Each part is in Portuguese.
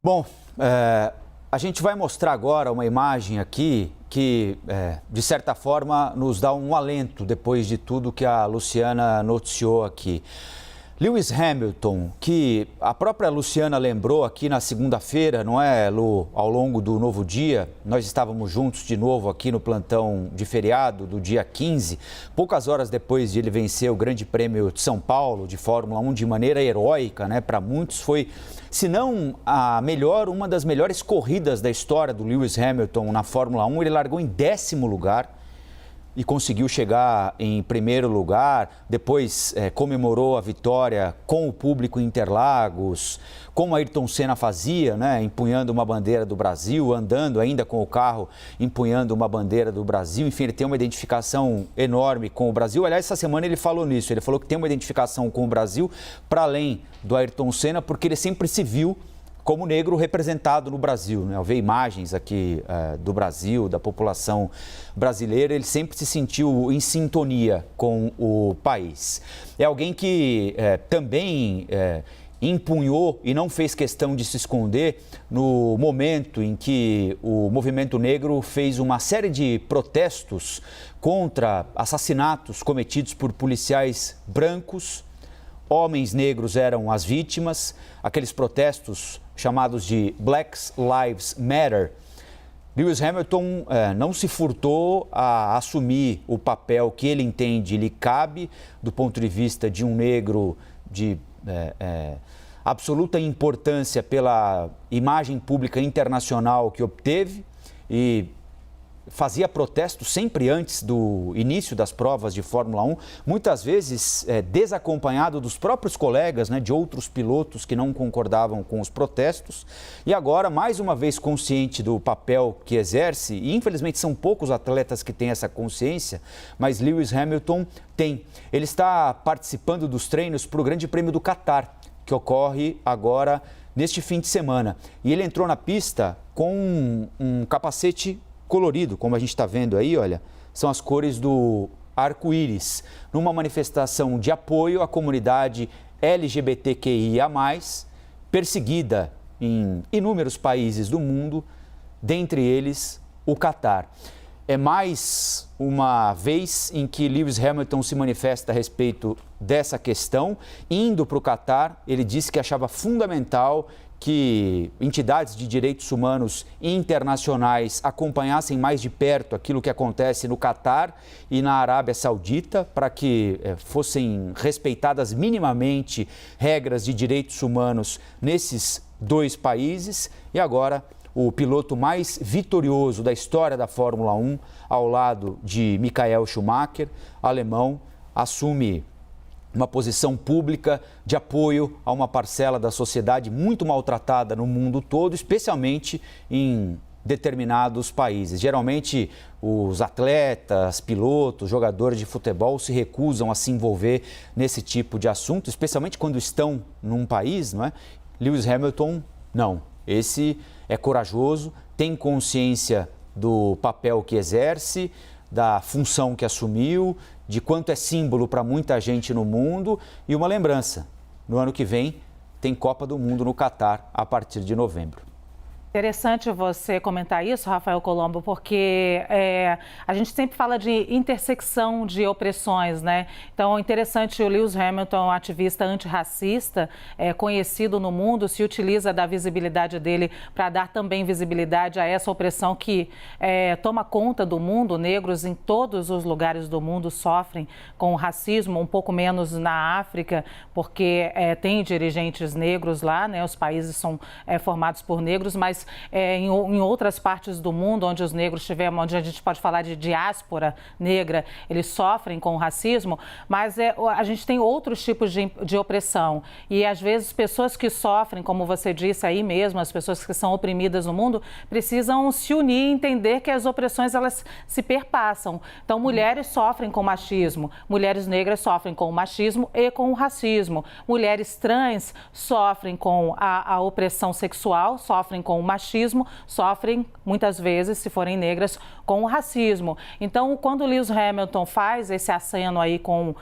Bom, a gente vai mostrar agora uma imagem aqui que, de certa forma, nos dá um alento depois de tudo que a Luciana noticiou aqui. Lewis Hamilton, que a própria Luciana lembrou aqui na segunda-feira, não é, Lu? Ao longo do novo dia, nós estávamos juntos de novo aqui no plantão de feriado do dia 15, poucas horas depois de ele vencer o Grande Prêmio de São Paulo de Fórmula 1 de maneira heróica, né? Para muitos foi, se não uma das melhores corridas da história do Lewis Hamilton na Fórmula 1. Ele largou em 10º lugar. E conseguiu chegar em primeiro lugar, depois comemorou a vitória com o público em Interlagos, como Ayrton Senna fazia, né, empunhando uma bandeira do Brasil, andando ainda com o carro, empunhando uma bandeira do Brasil. Enfim, ele tem uma identificação enorme com o Brasil. Aliás, essa semana ele falou nisso, ele falou que tem uma identificação com o Brasil, para além do Ayrton Senna, porque ele sempre se viu como negro representado no Brasil, né? Ao ver imagens aqui do Brasil, da população brasileira, ele sempre se sentiu em sintonia com o país. É alguém que também empunhou e não fez questão de se esconder no momento em que o movimento negro fez uma série de protestos contra assassinatos cometidos por policiais brancos. Homens negros eram as vítimas, aqueles protestos chamados de Black Lives Matter. Lewis Hamilton não se furtou a assumir o papel que ele entende lhe cabe, do ponto de vista de um negro de absoluta importância pela imagem pública internacional que obteve, e fazia protestos sempre antes do início das provas de Fórmula 1, muitas vezes desacompanhado dos próprios colegas, né, de outros pilotos que não concordavam com os protestos. E agora, mais uma vez consciente do papel que exerce, e infelizmente são poucos atletas que têm essa consciência, mas Lewis Hamilton tem. Ele está participando dos treinos para o Grande Prêmio do Catar, que ocorre agora neste fim de semana. E ele entrou na pista com um capacete colorido, como a gente está vendo aí, olha, são as cores do arco-íris, numa manifestação de apoio à comunidade LGBTQIA+, perseguida em inúmeros países do mundo, dentre eles o Catar. É mais uma vez em que Lewis Hamilton se manifesta a respeito dessa questão. Indo para o Catar, ele disse que achava fundamental que entidades de direitos humanos internacionais acompanhassem mais de perto aquilo que acontece no Catar e na Arábia Saudita, para que fossem respeitadas minimamente regras de direitos humanos nesses dois países. E agora, o piloto mais vitorioso da história da Fórmula 1, ao lado de Michael Schumacher, alemão, assume uma posição pública de apoio a uma parcela da sociedade muito maltratada no mundo todo, especialmente em determinados países. Geralmente, os atletas, pilotos, jogadores de futebol se recusam a se envolver nesse tipo de assunto, especialmente quando estão num país, não é? Lewis Hamilton, não. Esse é corajoso, tem consciência do papel que exerce, da função que assumiu, de quanto é símbolo para muita gente no mundo. E uma lembrança, no ano que vem tem Copa do Mundo no Catar a partir de novembro. Interessante você comentar isso, Rafael Colombo, porque a gente sempre fala de intersecção de opressões, né? Então, é interessante, o Lewis Hamilton, um ativista antirracista, conhecido no mundo, se utiliza da visibilidade dele para dar também visibilidade a essa opressão que toma conta do mundo. Negros em todos os lugares do mundo sofrem com o racismo, um pouco menos na África, porque tem dirigentes negros lá, né? Os países são formados por negros, mas em outras partes do mundo onde os negros tiveram, onde a gente pode falar de diáspora negra, eles sofrem com o racismo, mas a gente tem outros tipos de opressão. E às vezes pessoas que sofrem, como você disse aí mesmo, as pessoas que são oprimidas no mundo, precisam se unir e entender que as opressões, elas se perpassam. Então, mulheres sofrem com machismo, mulheres negras sofrem com o machismo e com o racismo, mulheres trans sofrem com a opressão sexual, sofrem com o machismo, sofrem muitas vezes, se forem negras, com o racismo. Então, quando o Lewis Hamilton faz esse aceno aí com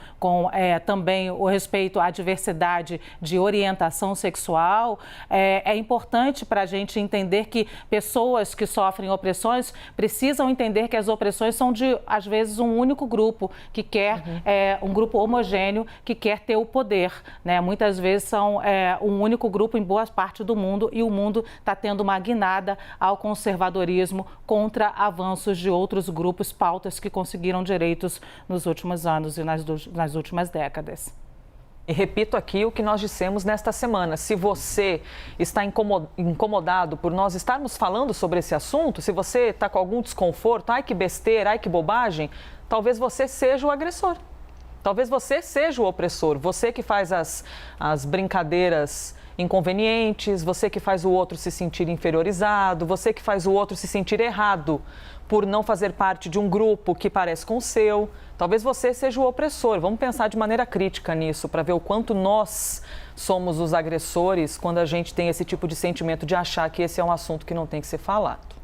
também o respeito à diversidade de orientação sexual, é importante para a gente entender que pessoas que sofrem opressões precisam entender que as opressões são de, às vezes, um único grupo que quer, um grupo homogêneo que quer ter o poder, né? Muitas vezes são um único grupo em boa parte do mundo e o mundo está tendo uma guinada ao conservadorismo contra avanços de outros grupos, pautas que conseguiram direitos nos últimos anos e nas últimas décadas. E repito aqui o que nós dissemos nesta semana. Se você está incomodado por nós estarmos falando sobre esse assunto, se você está com algum desconforto, ai que besteira, ai que bobagem, talvez você seja o agressor. Talvez você seja o opressor, você que faz as brincadeiras inconvenientes, você que faz o outro se sentir inferiorizado, você que faz o outro se sentir errado por não fazer parte de um grupo que parece com o seu. Talvez você seja o opressor. Vamos pensar de maneira crítica nisso, para ver o quanto nós somos os agressores quando a gente tem esse tipo de sentimento de achar que esse é um assunto que não tem que ser falado.